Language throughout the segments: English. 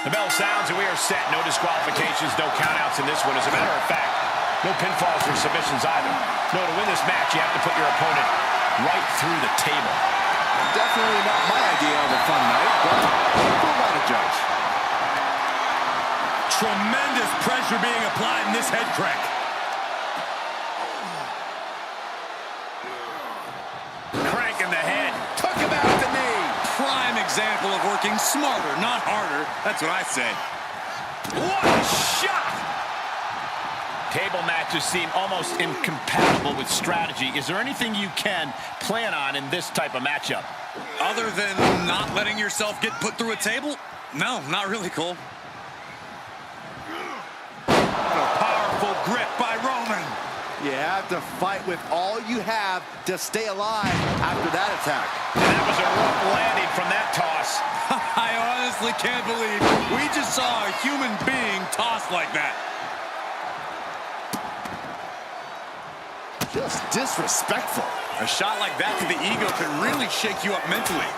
The bell sounds and we are set. No disqualifications, no countouts in this one. As a matter of fact, no pinfalls or submissions either. No, to win this match, you have to put your opponent right through the table. Definitely not my idea of a fun night, but who am I to judge? Tremendous pressure being applied in this head crank. Crank in the head. Took him out with the knee. Prime example of working smarter, not harder. That's what I say. What a shot! Table matches seem almost incompatible with strategy. Is there anything you can plan on in this type of matchup? Other than not letting yourself get put through a table? No, not really, Cole. A powerful grip by Roman. You have to fight with all you have to stay alive after that attack. And that was a rough landing from that toss. I honestly can't believe we just saw a human being tossed like that. Just disrespectful. A shot like that to the ego can really shake you up mentally.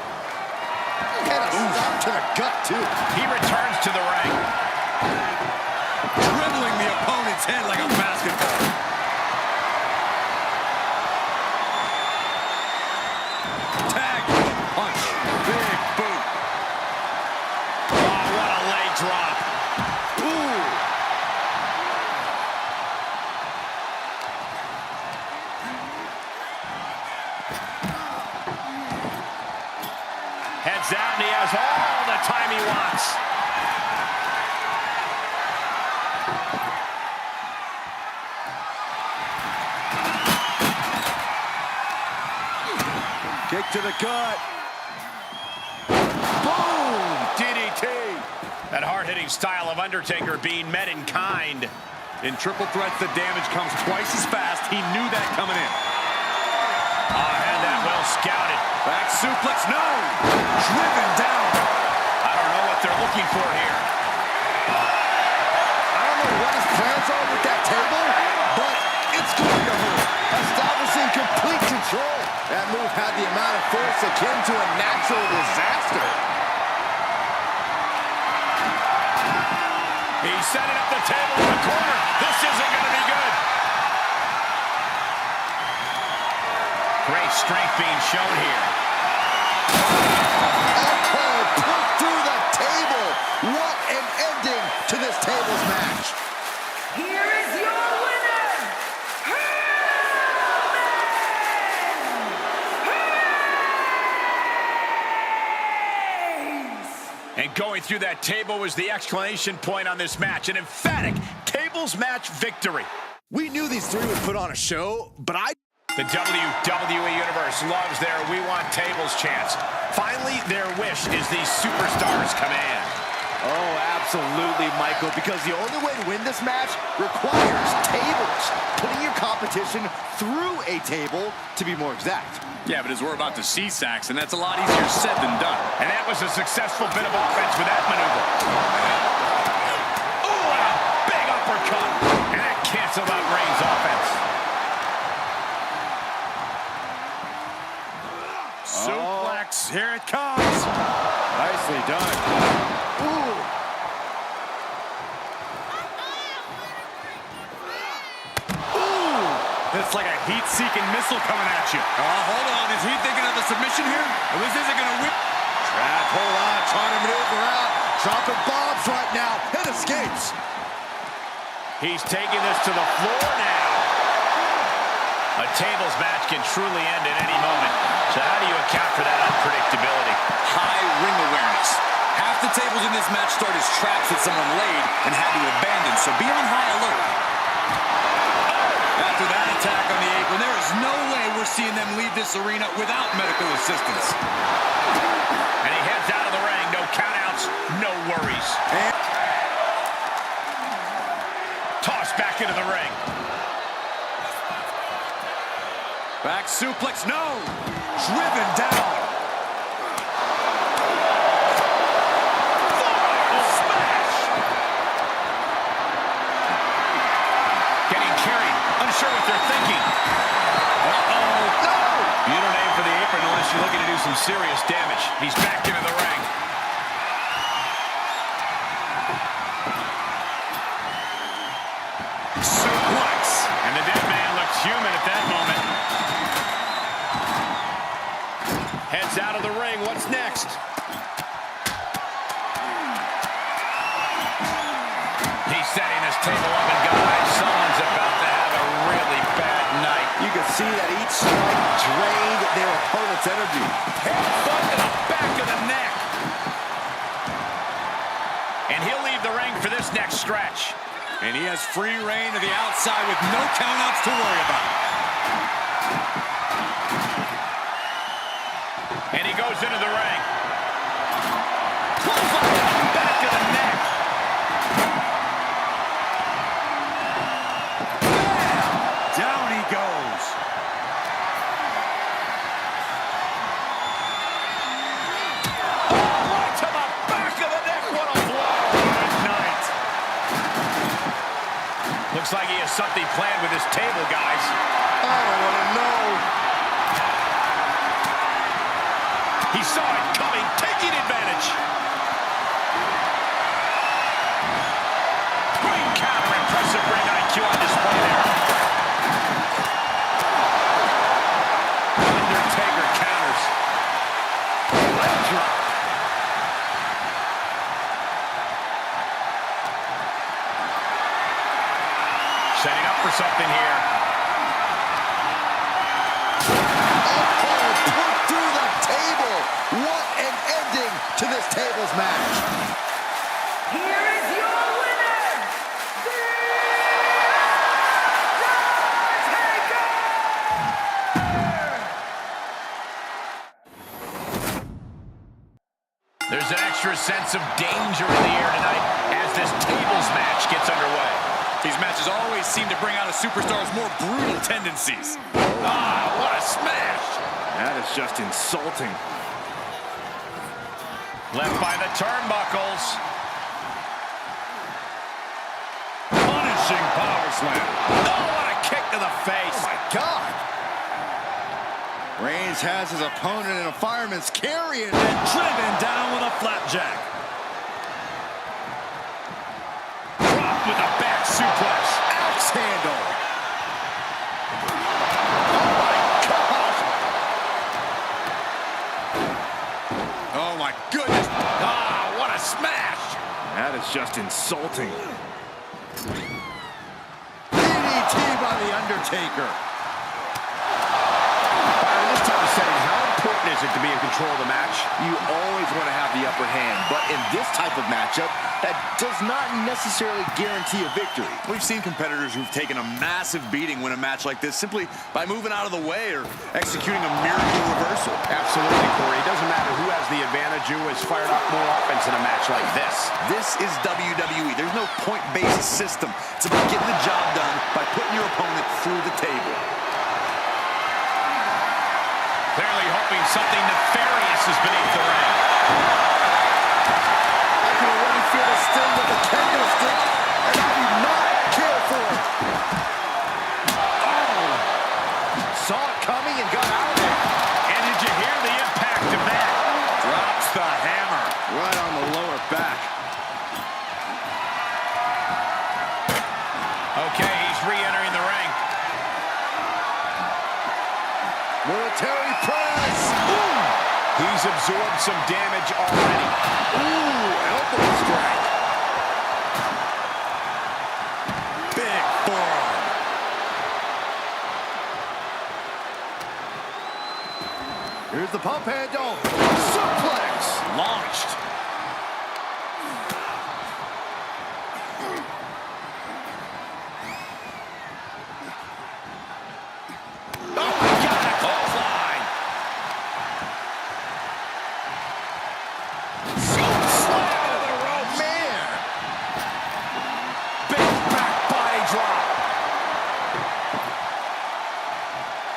And a stop to the gut, too. He returns to the ring. Dribbling the opponent's head like a basketball. Tag with a punch. Big boot. Oh, what a leg drop. Ooh. Heads out, and he has all the time he wants. Kick to the gut. Boom! DDT. That hard-hitting style of Undertaker being met in kind. In triple threats, the damage comes twice as fast. He knew that coming in. Had that well scouted. Back suplex, no! Driven down. I don't know what they're looking for here. I don't know what his plans are with that table, but it's going to hurt. Establishing complete control. That move had the amount of force akin to a natural disaster. He's setting up the table in the corner. This isn't going to be good. Great strength being shown here. Oh, put through the table. What an ending to this tables match. Here is your winner, And going through that table was the exclamation point on this match. An emphatic tables match victory. We knew these three would put on a show, but The WWE Universe loves their We Want Tables chants. Finally, their wish is the superstars' command. Oh, absolutely, Michael, because the only way to win this match requires tables. Putting your competition through a table, to be more exact. Yeah, but as we're about to see, Saxon, that's a lot easier said than done. And that was a successful bit of offense with that maneuver. Oh, and a big uppercut. And that canceled out Reigns' offense. Suplex, here it comes. Nicely done. Ooh. Ooh. It's like a heat-seeking missile coming at you. Hold on, is he thinking of a submission here? Or this isn't going to whip? Trap, hold on, trying to maneuver out. Dropping bombs right now, and escapes. He's taking this to the floor now. A tables match can truly end at any moment. So how do you account for that unpredictability? High ring awareness. Half the tables in this match start as traps that someone laid and had to abandon, so be on high alert. After that attack on the apron, there is no way we're seeing them leave this arena without medical assistance. And he heads out of the ring. No countouts, no worries. And Tossed back into the ring. Back suplex, no! Driven down. Smash! Getting carried. Unsure what they're thinking. Uh-oh. no! You don't aim for the apron unless you're looking to do some serious damage. He's back into the ring. He's out of the ring. What's next? He's setting his table up, and guys, someone's about to have a really bad night. You can see that each strike drained their opponent's energy. Headbutt to the back of the neck. And he'll leave the ring for this next stretch. And he has free reign to the outside with no countouts to worry about. And he goes into the ring. Clothesline to the back of the neck. Down he goes. Oh, right to the back of the neck. What a blow. Good night. Looks like he has something planned with his table, guys. I don't want to know. He saw it coming, taking advantage. Great counter, impressive ring IQ on display there. Undertaker counters. Leg drop. Setting up for something here. What an ending to this tables match. Here is your winner, The Undertaker! There's an extra sense of danger in the air tonight as this tables match gets underway. These matches always seem to bring out a superstar's more brutal tendencies. Ah, what a smash! That is just insulting. Left by the turnbuckles. Punishing power slam. Oh, what a kick to the face. Oh, my God. Reigns has his opponent in a fireman's carry and Driven down with a flapjack. Dropped with a back suplex. axe handle. Oh, my goodness. Ah, what a smash. That is just insulting. DDT by The Undertaker. In this type of setting, how important is it to be in control of the match? You always want to have the upper hand, but in this type of matchup, that does not necessarily guarantee a victory. We've seen competitors who've taken a massive beating win a match like this simply by moving out of the way or executing a miracle reversal. Absolutely, Corey. It doesn't matter who has the advantage, who has fired up more offense in a match like this. This is WWE. There's no point-based system. It's about getting the job done by putting your opponent through the table. Clearly hoping something nefarious is beneath the ring. I can already feel the sting of the candlestick, and I do not care for it. Oh! Saw it coming and got out of it. And did you hear the impact of that? Drops the hammer. Right on the lower back. Okay, he's re-entering the ring. Military press. Ooh! He's absorbed some damage already. Ooh, elbow strike. Big forearm. Here's the pump handle. Suplex. Launched.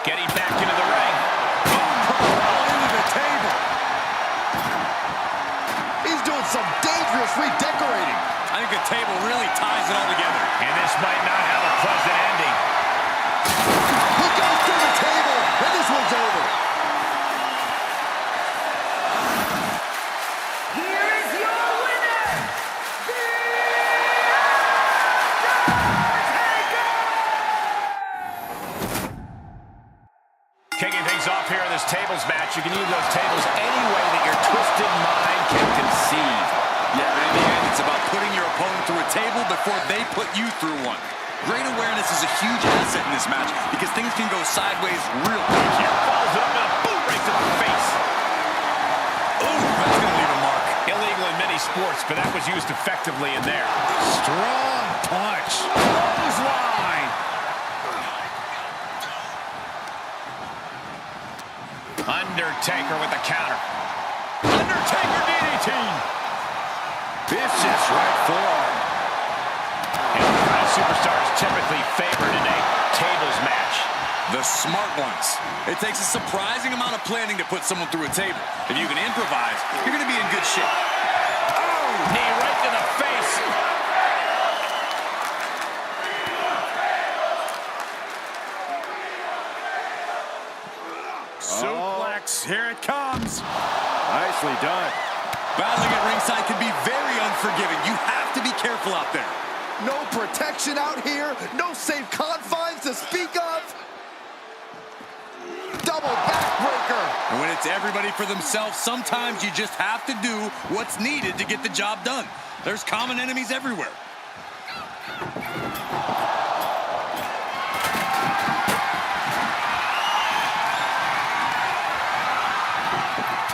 Getting back into the ring. Into the table. He's doing some dangerous redecorating. I think the table really ties it all together. And this might not have a pleasant ending. He goes through the table, and this one's over. Here is your winner, The Undertaker! Kicking things off here in this tables match. You can use those tables any way that your twisted mind can conceive. Yeah, but in the end, it's about putting your opponent through a table before they put you through one. Great awareness is a huge asset in this match because things can go sideways real quick here. Falls up and a boot right to the face. Ooh, that's going to leave a mark. Illegal in many sports, but that was used effectively in there. Strong punch. Clothesline. Undertaker with the counter. Undertaker DDT. Vicious right forearm. Superstars typically favored in a tables match. The smart ones. It takes a surprising amount of planning to put someone through a table. If you can improvise, you're going to be in good shape. Oh, knee right to the face. Suplex, here it comes. Nicely done. Battling at ringside can be very unforgiving. You have to be careful out there. No protection out here. No safe confines to speak of. Double backbreaker. And when it's everybody for themselves, sometimes you just have to do what's needed to get the job done. There's common enemies everywhere.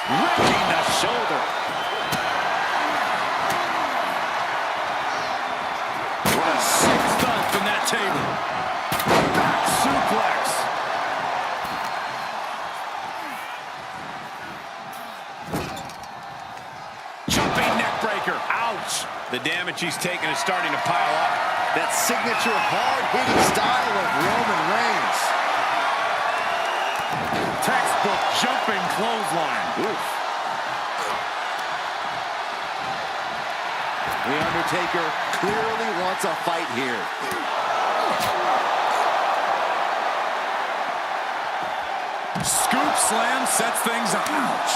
Wrecking the shoulder. What a sick thump from that table. Back suplex. Jumping neck breaker. Ouch. The damage he's taken is starting to pile up. That signature hard-hitting style of Roman Reigns. Textbook jumping clothesline. Oof. The Undertaker clearly wants a fight here. Scoop slam sets things up. Ouch.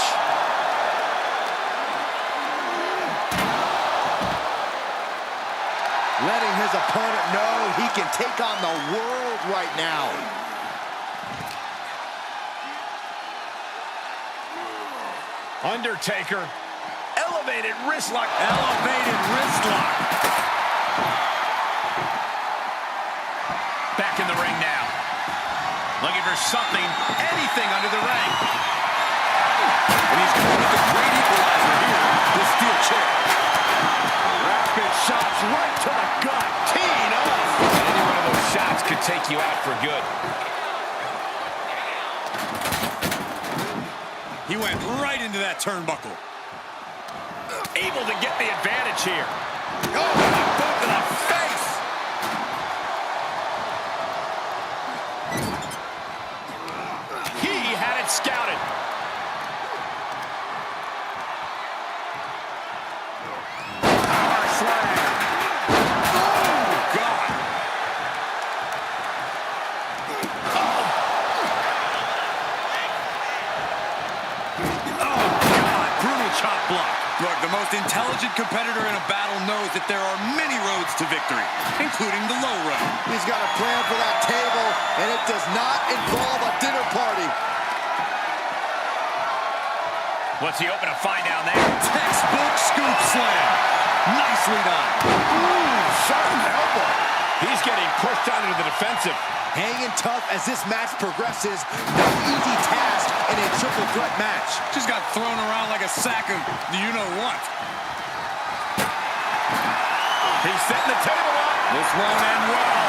Letting his opponent know he can take on the world right now. Undertaker. Elevated wrist lock. Elevated wrist lock. Back in the ring now. Looking for something, anything under the ring. And he's going with the great equalizer here. The steel chair. Rapid shots right to the gut. Teeing off. Any one of those shots could take you out for good. He went right into that turnbuckle. Able to get the advantage here. Oh, a boot to the face. He had it scouted. Power slam. Oh, God. Oh, God. Brutal chop block. Look, the most intelligent competitor in a battle knows that there are many roads to victory, including the low road. He's got a plan for that table, and it does not involve a dinner party. What's he hoping to find down there? Textbook scoop slam. Nicely done. Ooh, shot elbow. He's getting pushed out into the defensive. Hanging tough as this match progresses. No easy task in a triple threat match. Just got thrown around like a sack of you-know-what. He's setting the table up. This won't end well.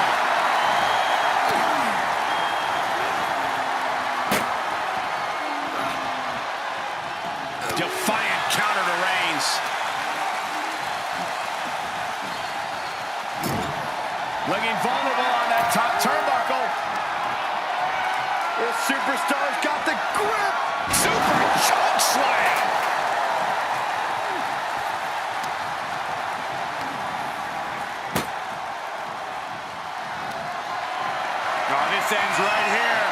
Defiant counter to Reigns. Looking vulnerable on that top turnbuckle. This superstar's got the grip. Super choke slam. Oh, this ends right here.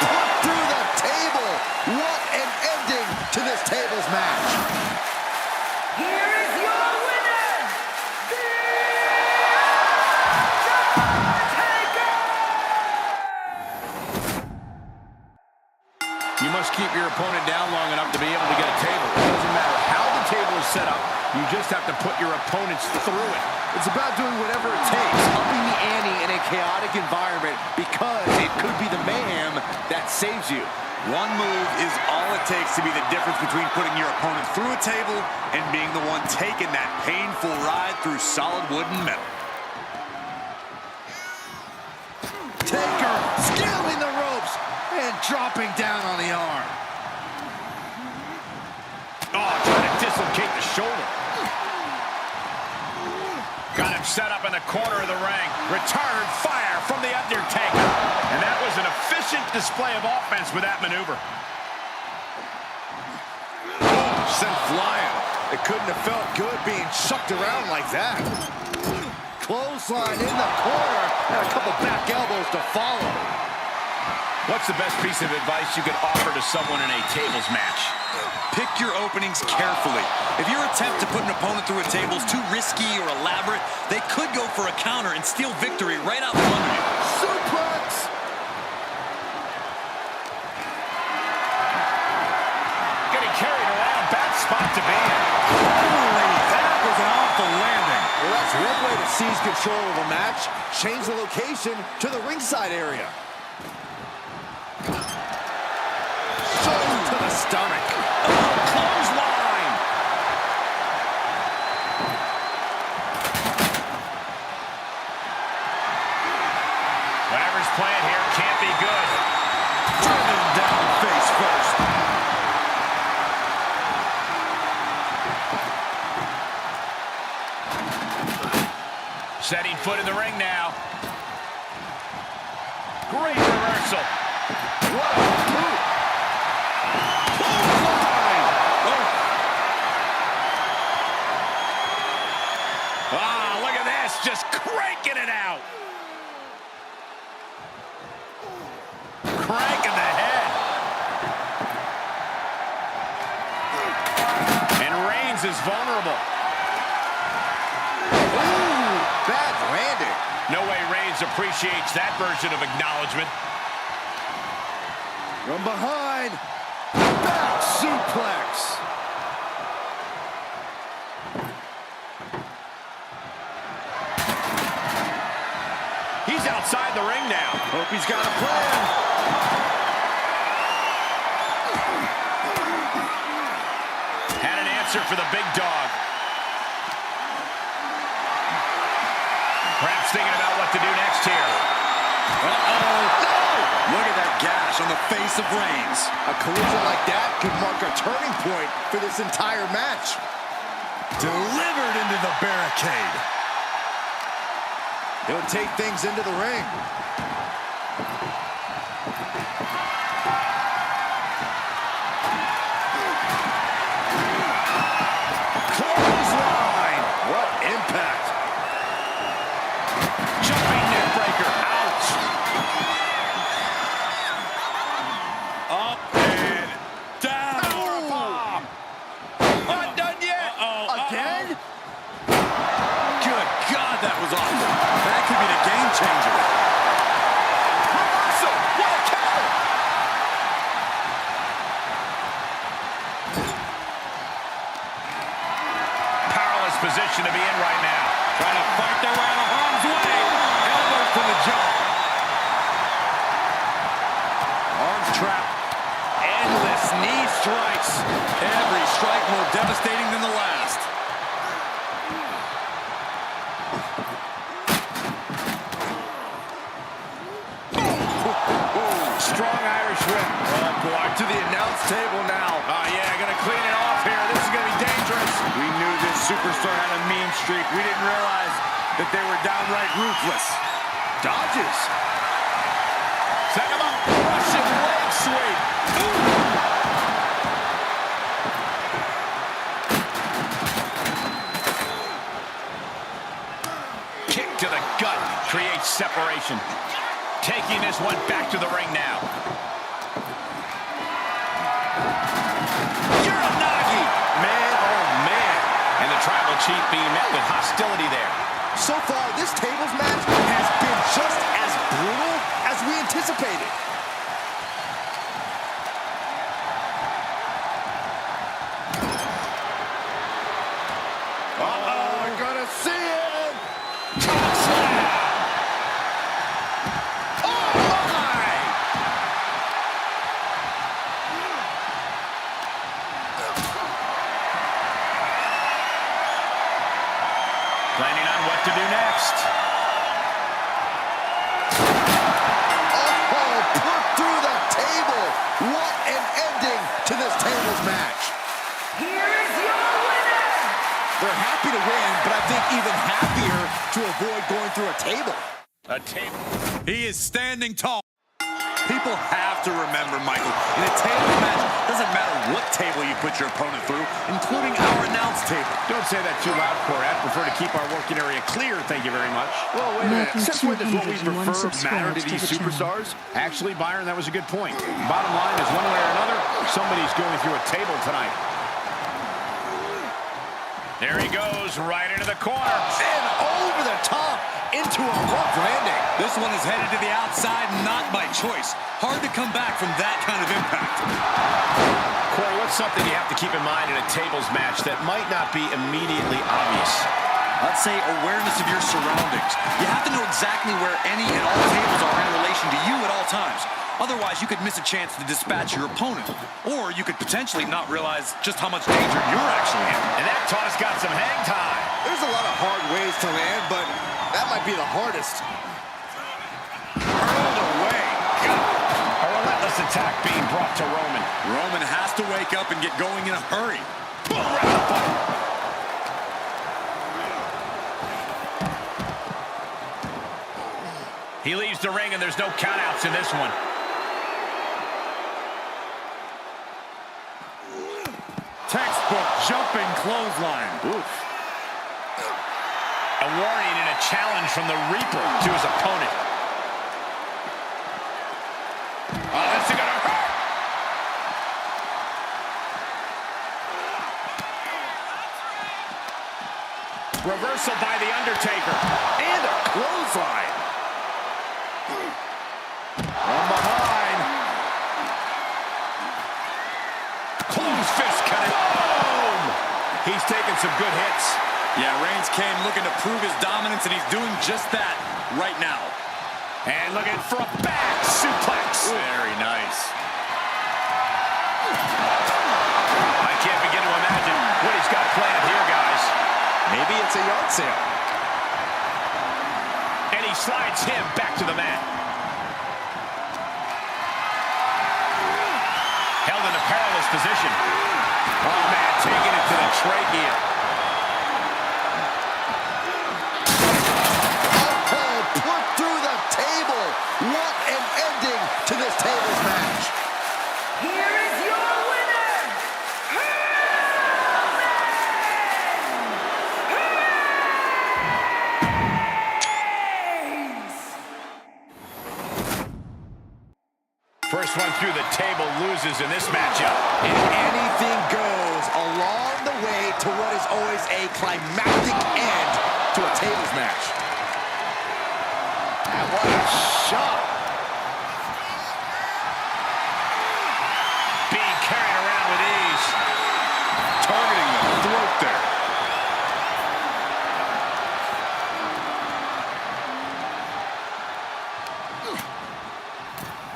Put through the table. What an ending to this tables match. Here is your winner, The Undertaker! just keep your opponent down long enough to be able to get a table. It doesn't matter how the table is set up. You just have to put your opponents through it. It's about doing whatever it takes, upping the ante in a chaotic environment, because it could be the mayhem that saves you. One move is all it takes to be the difference between putting your opponent through a table and being the one taking that painful ride through solid wood and metal. Taker scaling the ropes and dropping down on the arm. Oh, trying to dislocate the shoulder. Got him set up in the corner of the ring. Return fire from The Undertaker. And that was an efficient display of offense with that maneuver. Oh, sent flying. It couldn't have felt good being chucked around like that. Clothesline in the corner and a couple back elbows to follow. What's the best piece of advice you could offer to someone in a tables match? Pick your openings carefully. If your attempt to put an opponent through a table is too risky or elaborate, they could go for a counter and steal victory right out from under you. Suplex! Getting carried around, bad spot to be in. Holy, that was an awful landing. Well, that's one way to seize control of a match. Change the location to the ringside area. Shoulder to the stomach. Clothesline. Whatever's playing here can't be good. Driven down face first. Setting foot in the ring now. Great reversal. What a boot. Ah, look at this, just cranking it out. Cranking the head. And Reigns is vulnerable. Ooh, bad landing. No way Reigns appreciates that version of acknowledgement. From behind, back suplex. He's outside the ring now. Hope he's got a plan. Had an answer for the big dog. Perhaps thinking about what to do next here. Uh-oh. No! Look at that gash on the face of Reigns. A collision like that could mark a turning point for this entire match. Delivered into the barricade. He'll take things into the ring. Clothesline! What impact! Jumping neck breaker. Ouch. Up and down. Power bomb. Not done yet. Again? Good God, that was awful. That could be the game changer. Reversal. What a counter. Powerless position to be in right now. Trying to fight their way out of harm's way. Elbows to the jaw. Arms trapped. Endless knee strikes. Every strike more devastating than the last. Strong Irish whip. Oh boy, to the announce table now. Oh yeah, gonna clean it off here. This is gonna be dangerous. We knew this superstar had a mean streak. We didn't realize that they were downright ruthless. Dodges. Set him up. Russian leg sweep. Kick to the gut creates separation. Taking this one back to the ring now. Uranagi! Man, oh man. And the tribal chief being met with hostility there. So far, this tables match has been just as brutal as we anticipated. even happier to avoid going through a table. A table. He is standing tall. People have to remember, Michael, in a table match, doesn't matter what table you put your opponent through, including our announce table. Don't say that too loud, Corey. I prefer to keep our working area clear, thank you very much. Well, wait a minute. Since when does what we 201 prefer matter to these superstars? Actually, Byron, that was a good point. Bottom line is, one way or another, somebody's going through a table tonight. There he goes, right into the corner. And over the top into a rough landing. This one is headed to the outside, not by choice. Hard to come back from that kind of impact. Corey, what's something you have to keep in mind in a tables match that might not be immediately obvious? I'd say awareness of your surroundings. You have to know exactly where any and all tables are in relation to you at all times. Otherwise, you could miss a chance to dispatch your opponent. Or you could potentially not realize just how much danger you're actually in. And that toss got some hang time. There's a lot of hard ways to land, but that might be the hardest. Hurled away. A relentless attack being brought to Roman. Roman has to wake up and get going in a hurry. Boom, right in the button. He leaves the ring, and there's no countouts in this one. Textbook jumping clothesline. Oof. A warning and a challenge from the Reaper to his opponent. Oh, this is gonna hurt. Reversal by the Undertaker. And a clothesline. From behind. Close fist cutting. Boom! He's taking some good hits. Yeah, Reigns came looking to prove his dominance, and he's doing just that right now. And looking for a back suplex. Very nice. I can't begin to imagine what he's got planned here, guys. Maybe it's a yard sale. And he slides him back to the mat. Held in a perilous position. Oh, man, taking it to the trachea. Oh, put through the table. What an ending to this tables match. Here is your winner, First one through the table loses in this matchup. And anything goes along the way to what is always a climactic end to a tables match. And what a shot. Being carried around with ease. Targeting the throat there.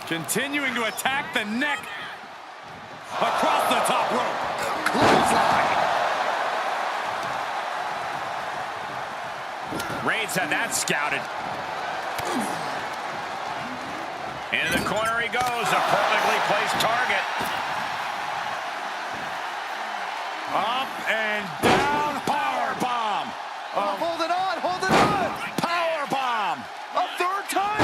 Continuing to attack the neck. Across the top rope. Clothesline. Reigns had that scouted. Into the corner he goes. A perfectly placed target. Up and down. Power bomb. Hold it on, hold it on. Power bomb. A third time.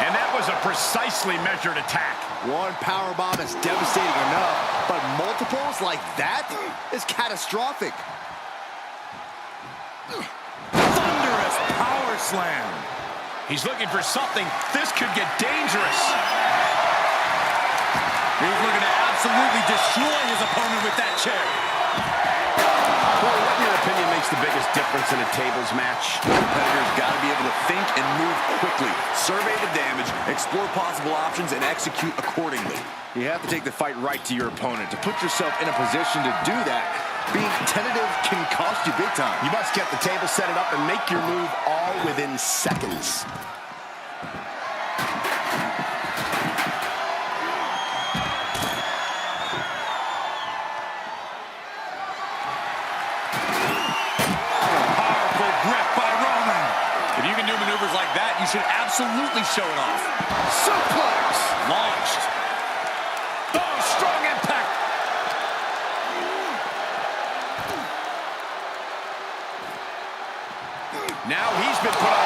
And that was a precisely measured attack. One power bomb is devastating enough, but multiples like that is catastrophic. Thunderous power slam. He's looking for something. This could get dangerous. He's looking to absolutely destroy his opponent with that chair. Corey, what in your opinion makes the biggest difference in a tables match? Competitors got to be able to think and move quickly, survey the damage, explore possible options, and execute accordingly. You have to take the fight right to your opponent. To put yourself in a position to do that, being tentative can cost you big time. You must get the table, set it up, and make your move all within seconds. Powerful grip by Roman. If you can do maneuvers like that, you should absolutely show it off. Suplex! Launched. Oh, strong impact. Now he's been put on